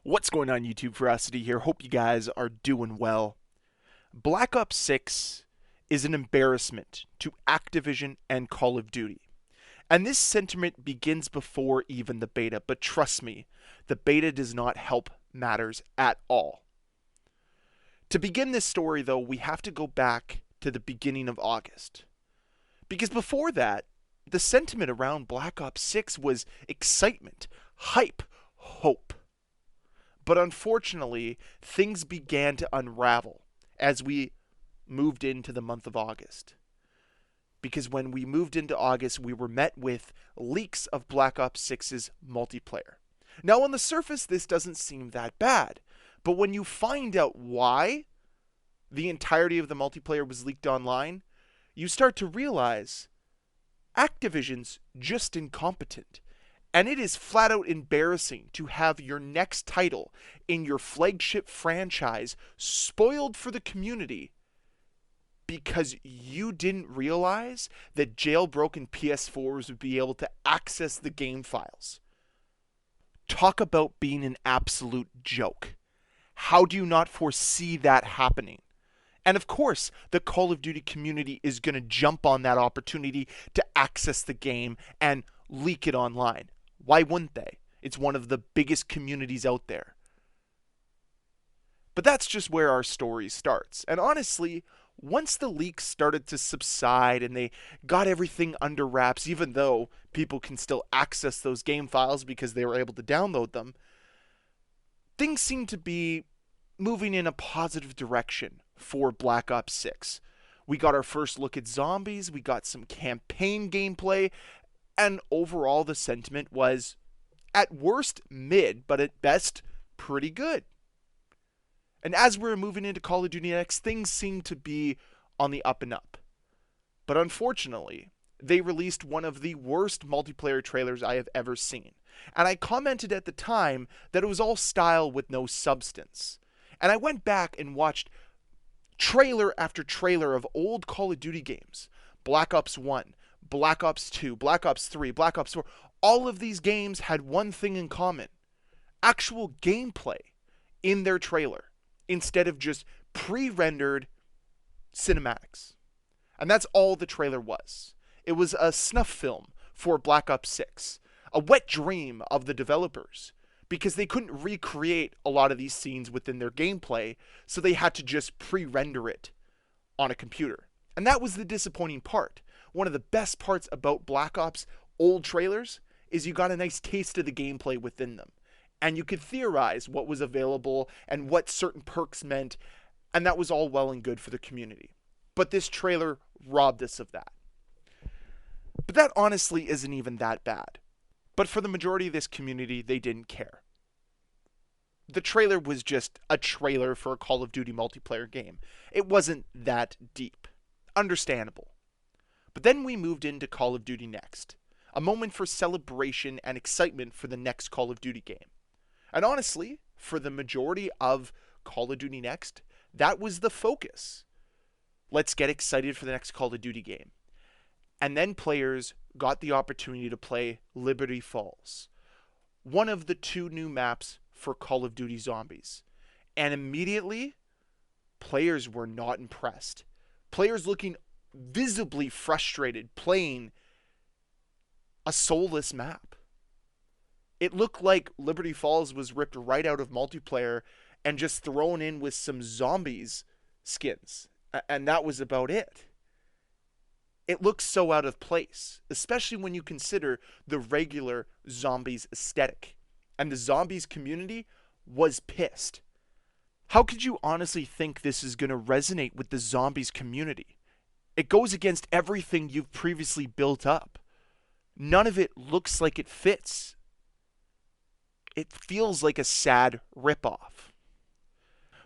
What's going on, YouTube? Ferocity here. Hope you guys are doing well. Black Ops 6 is an embarrassment to Activision and Call of Duty. And this sentiment begins before even the beta, but trust me, the beta does not help matters at all. To begin this story, though, we have to go back to the beginning of August. Because before that, the sentiment around Black Ops 6 was excitement, hype, hope. But unfortunately, things began to unravel as we moved into the month of August. Because when we moved into August, we were met with leaks of Black Ops 6's multiplayer. Now, on the surface, this doesn't seem that bad. But when you find out why the entirety of the multiplayer was leaked online, you start to realize Activision's just incompetent. And it is flat out embarrassing to have your next title in your flagship franchise spoiled for the community because you didn't realize that jailbroken PS4s would be able to access the game files. Talk about being an absolute joke. How do you not foresee that happening? And of course, the Call of Duty community is going to jump on that opportunity to access the game and leak it online. Why wouldn't they? It's one of the biggest communities out there. But that's just where our story starts. And honestly, once the leaks started to subside and they got everything under wraps, even though people can still access those game files because they were able to download them, things seem to be moving in a positive direction for Black Ops 6. We got our first look at zombies, we got some campaign gameplay, and overall, the sentiment was, at worst, mid, but at best, pretty good. And as we're moving into Call of Duty Next, things seem to be on the up and up. But unfortunately, they released one of the worst multiplayer trailers I have ever seen. And I commented at the time that it was all style with no substance. And I went back and watched trailer after trailer of old Call of Duty games. Black Ops 1, Black Ops 2, Black Ops 3, Black Ops 4, all of these games had one thing in common. Actual gameplay in their trailer instead of just pre-rendered cinematics. And that's all the trailer was. It was a snuff film for Black Ops 6, a wet dream of the developers because they couldn't recreate a lot of these scenes within their gameplay, so they had to just pre-render it on a computer. And that was the disappointing part. One of the best parts about Black Ops old trailers is you got a nice taste of the gameplay within them. And you could theorize what was available and what certain perks meant, and that was all well and good for the community. But this trailer robbed us of that. But that honestly isn't even that bad. But for the majority of this community, they didn't care. The trailer was just a trailer for a Call of Duty multiplayer game. It wasn't that deep. Understandable. But then we moved into Call of Duty Next, a moment for celebration and excitement for the next Call of Duty game. And honestly, for the majority of Call of Duty Next, that was the focus. Let's get excited for the next Call of Duty game. And then players got the opportunity to play Liberty Falls, one of the two new maps for Call of Duty Zombies. And immediately, players were not impressed. Players looking visibly frustrated playing a soulless map. It looked like Liberty Falls was ripped right out of multiplayer and just thrown in with some zombies skins. And that was about it. It looks so out of place, especially when you consider the regular zombies aesthetic. And the zombies community was pissed. How could you honestly think this is going to resonate with the zombies community? It goes against everything you've previously built up. None of it looks like it fits. It feels like a sad ripoff.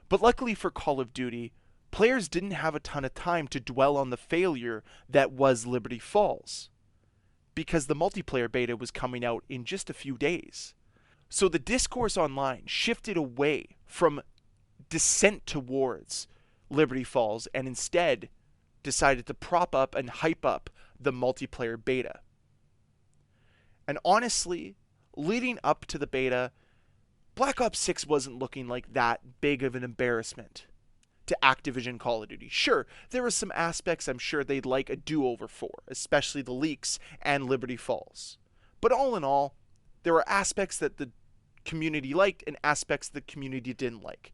But luckily for Call of Duty, players didn't have a ton of time to dwell on the failure that was Liberty Falls, because the multiplayer beta was coming out in just a few days. So the discourse online shifted away from dissent towards Liberty Falls and instead decided to prop up and hype up the multiplayer beta. And honestly, leading up to the beta, Black Ops 6 wasn't looking like that big of an embarrassment to Activision Call of Duty. Sure, there were some aspects I'm sure they'd like a do-over for, especially the leaks and Liberty Falls. But all in all, there were aspects that the community liked and aspects the community didn't like.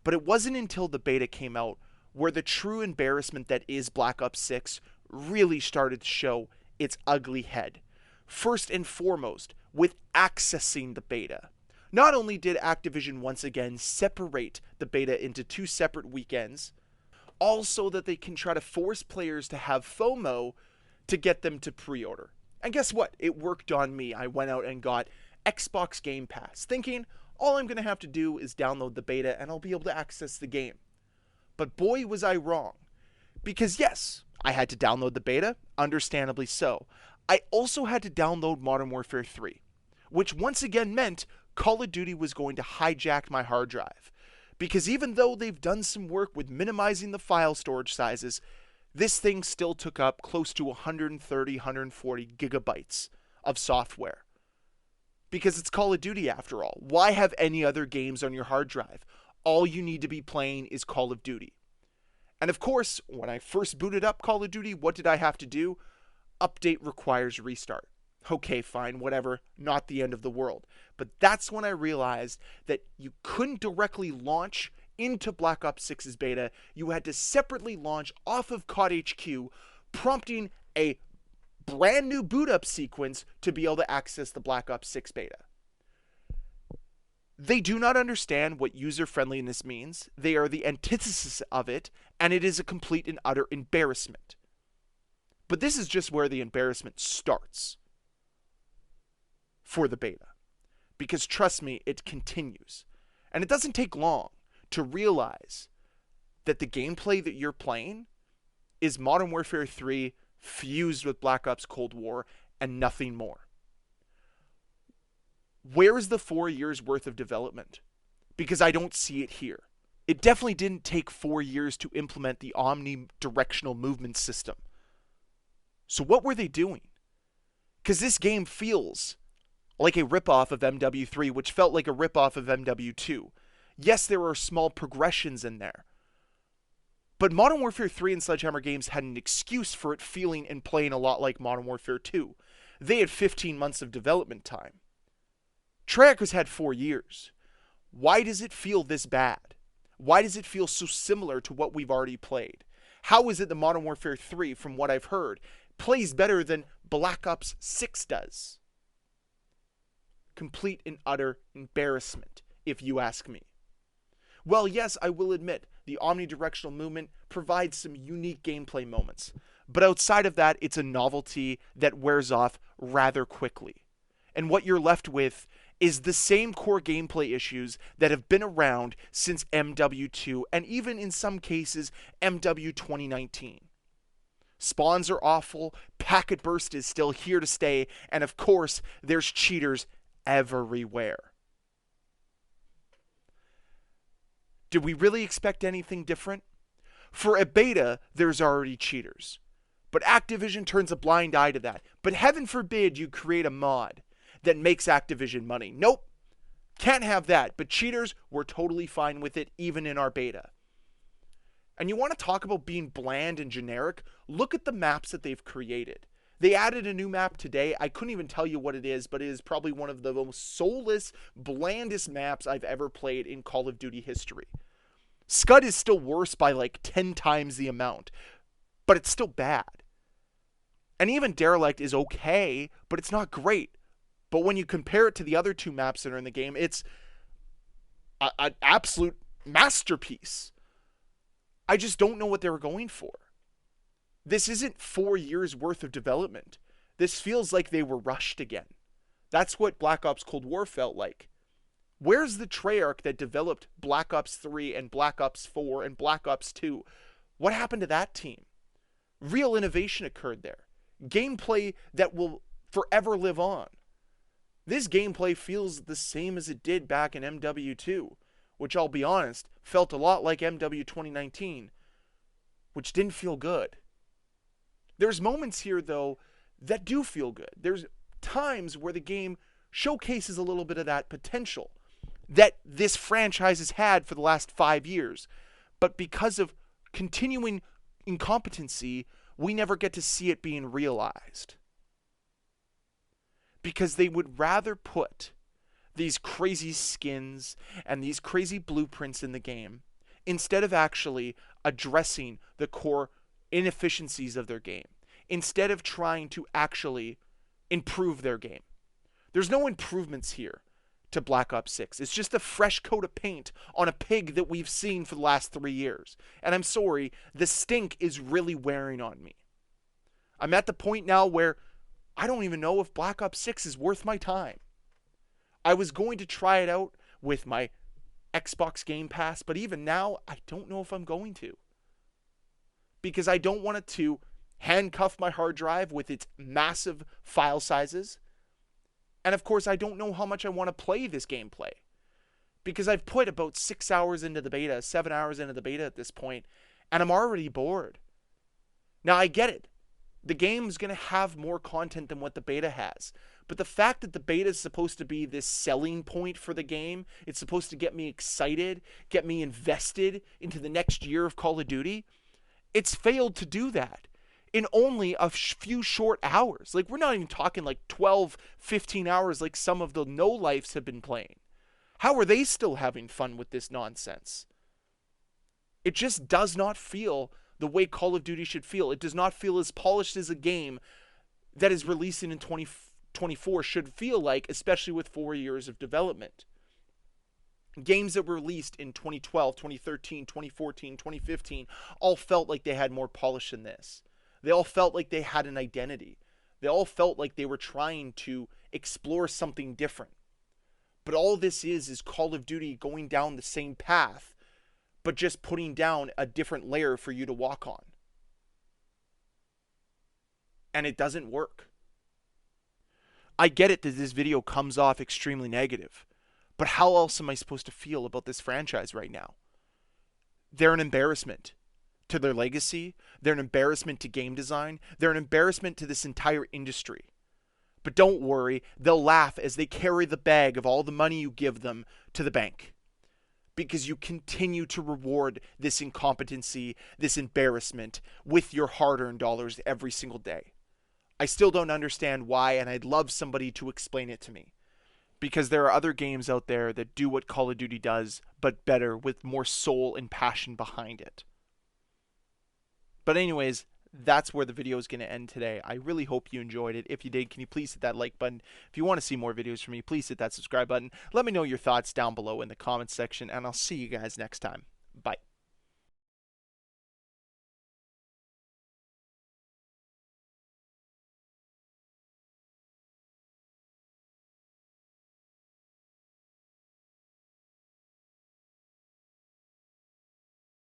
But it wasn't until the beta came out where the true embarrassment that is Black Ops 6 really started to show its ugly head. First and foremost, with accessing the beta. Not only did Activision once again separate the beta into 2 separate weekends, also that they can try to force players to have FOMO to get them to pre-order. And guess what? It worked on me. I went out and got Xbox Game Pass, thinking all I'm going to have to do is download the beta and I'll be able to access the game. But boy, was I wrong. Because yes, I had to download the beta, understandably so. I also had to download Modern Warfare 3, which once again meant Call of Duty was going to hijack my hard drive. Because even though they've done some work with minimizing the file storage sizes, this thing still took up close to 130, 140 gigabytes of software. Because it's Call of Duty after all. Why have any other games on your hard drive? All you need to be playing is Call of Duty. And of course, when I first booted up Call of Duty, what did I have to do? Update requires restart. Okay, fine, whatever, not the end of the world. But that's when I realized that you couldn't directly launch into Black Ops 6's beta. You had to separately launch off of COD HQ, prompting a brand new boot up sequence to be able to access the Black Ops 6 beta. They do not understand what user friendliness means. They are the antithesis of it, and it is a complete and utter embarrassment. But this is just where the embarrassment starts for the beta. Because trust me, it continues. And it doesn't take long to realize that the gameplay that you're playing is Modern Warfare 3 fused with Black Ops Cold War and nothing more. Where is the 4 years worth of development? Because I don't see it here. It definitely didn't take 4 years to implement the omnidirectional movement system. So what were they doing? Because this game feels like a ripoff of MW3, which felt like a ripoff of MW2. Yes, there are small progressions in there. But Modern Warfare 3 and Sledgehammer Games had an excuse for it feeling and playing a lot like Modern Warfare 2. They had 15 months of development time. Treyarch had 4 years. Why does it feel this bad? Why does it feel so similar to what we've already played? How is it that Modern Warfare 3, from what I've heard, plays better than Black Ops 6 does? Complete and utter embarrassment, if you ask me. Well, yes, I will admit, the omnidirectional movement provides some unique gameplay moments. But outside of that, it's a novelty that wears off rather quickly. And what you're left with is the same core gameplay issues that have been around since MW2 and even in some cases MW 2019. Spawns are awful, packet burst is still here to stay, and of course, there's cheaters everywhere. Did we really expect anything different? For a beta, there's already cheaters. But Activision turns a blind eye to that. But heaven forbid you create a mod that makes Activision money. Nope. Can't have that. But cheaters, we're totally fine with it, even in our beta. And you want to talk about being bland and generic? Look at the maps that they've created. They added a new map today. I couldn't even tell you what it is, but it is probably one of the most soulless, blandest maps I've ever played in Call of Duty history. Scud is still worse by like 10 times the amount, but it's still bad. And even Derelict is okay, but it's not great. But when you compare it to the other 2 maps that are in the game, it's an absolute masterpiece. I just don't know what they were going for. This isn't 4 years worth of development. This feels like they were rushed again. That's what Black Ops Cold War felt like. Where's the Treyarch that developed Black Ops 3 and Black Ops 4 and Black Ops 2? What happened to that team? Real innovation occurred there. Gameplay that will forever live on. This gameplay feels the same as it did back in MW2, which I'll be honest, felt a lot like MW 2019, which didn't feel good. There's moments here, though, that do feel good. There's times where the game showcases a little bit of that potential. that this franchise has had for the last 5 years. But because of continuing incompetency, we never get to see it being realized. Because they would rather put these crazy skins and these crazy blueprints in the game instead of actually addressing the core inefficiencies of their game, instead of trying to actually improve their game. There's no improvements here to Black Ops 6. It's just a fresh coat of paint on a pig that we've seen for the last 3 years. And I'm sorry, the stink is really wearing on me. I'm at the point now where I don't even know if Black Ops 6 is worth my time. I was going to try it out with my Xbox Game Pass, but even now, I don't know if I'm going to. Because I don't want it to handcuff my hard drive with its massive file sizes. And of course, I don't know how much I want to play this gameplay. Because I've put about 6 hours into the beta, 7 hours into the beta at this point, and I'm already bored. Now, I get it. The game's going to have more content than what the beta has. But the fact that the beta is supposed to be this selling point for the game, it's supposed to get me excited, get me invested into the next year of Call of Duty, it's failed to do that in only a few short hours. Like, we're not even talking like 12, 15 hours like some of the no-lifes have been playing. How are they still having fun with this nonsense? It just does not feel the way Call of Duty should feel. It does not feel as polished as a game that is releasing in 2024 should feel like, especially with 4 years of development. Games that were released in 2012, 2013, 2014, 2015 all felt like they had more polish than this. They all felt like they had an identity. They all felt like they were trying to explore something different. But all this is Call of Duty going down the same path, but just putting down a different layer for you to walk on. And it doesn't work. I get it that this video comes off extremely negative, but how else am I supposed to feel about this franchise right now? They're an embarrassment to their legacy. They're an embarrassment to game design. They're an embarrassment to this entire industry. But don't worry, they'll laugh as they carry the bag of all the money you give them to the bank. Because you continue to reward this incompetency, this embarrassment with your hard-earned dollars every single day. I still don't understand why, and I'd love somebody to explain it to me. Because there are other games out there that do what Call of Duty does, but better, with more soul and passion behind it. But anyways, that's where the video is going to end today. I really hope you enjoyed it. If you did, can you please hit that like button? If you want to see more videos from me, please hit that subscribe button. Let me know your thoughts down below in the comments section, and I'll see you guys next time.